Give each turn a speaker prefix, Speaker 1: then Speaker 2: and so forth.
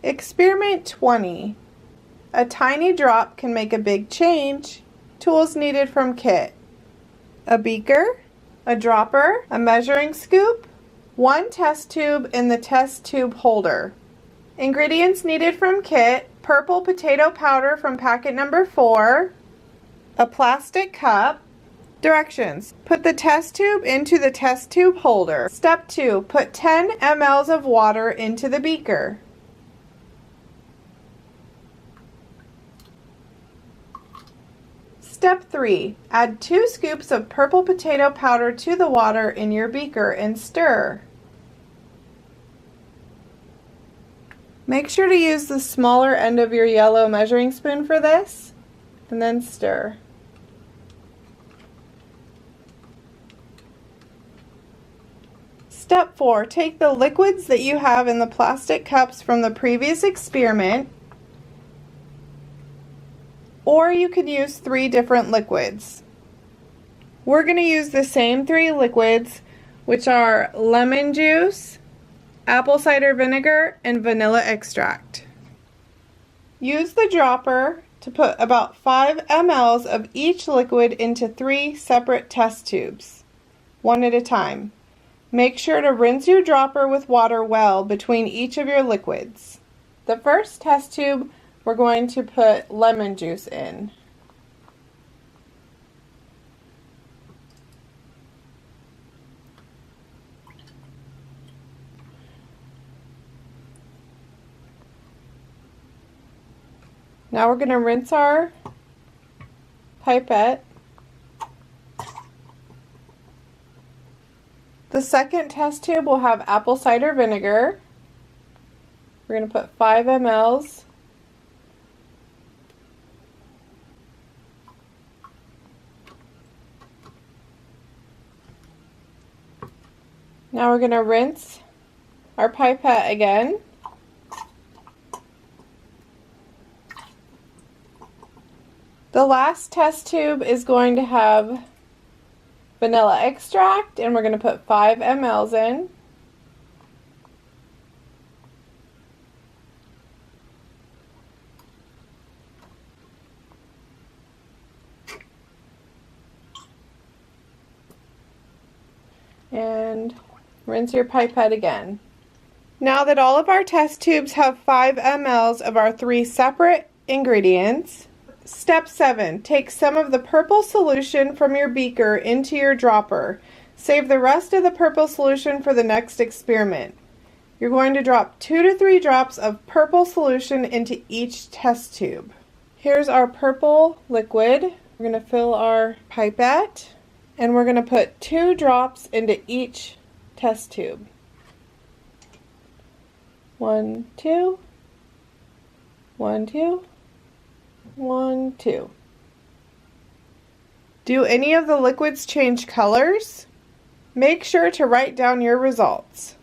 Speaker 1: Experiment 20. A tiny drop can make a big change. Tools needed from kit. A beaker, a dropper, a measuring scoop, one test tube in the test tube holder. Ingredients needed from kit: purple potato powder from packet number 4, a plastic cup. Directions: put the test tube into the test tube holder. Step 2. Put 10 ml of water into the beaker. Step 3. Add 2 scoops of purple potato powder to the water in your beaker and stir. Make sure to use the smaller end of your yellow measuring spoon for this, and then stir. Step 4. Take the liquids that you have in the plastic cups from the previous experiment, or you could use 3 different liquids. We're going to use the same 3 liquids, which are lemon juice, apple cider vinegar, and vanilla extract. Use the dropper to put about 5 ml of each liquid into 3 separate test tubes, one at a time. Make sure to rinse your dropper with water well between each of your liquids. The first test tube, we're going to put lemon juice in. Now we're going to rinse our pipette. The second test tube will have apple cider vinegar. We're going to put 5 ml. Now we're going to rinse our pipette again. The last test tube is going to have vanilla extract, and we're going to put 5 ml in. And rinse your pipette again. Now that all of our test tubes have 5 ml of our 3 separate ingredients, Step 7. Take some of the purple solution from your beaker into your dropper. Save the rest of the purple solution for the next experiment. You're going to drop 2 to 3 drops of purple solution into each test tube. Here's our purple liquid. We're going to fill our pipette, and we're going to put 2 drops into each test tube. 1, 2, 1, 2. 1, 2. Do any of the liquids change colors? Make sure to write down your results.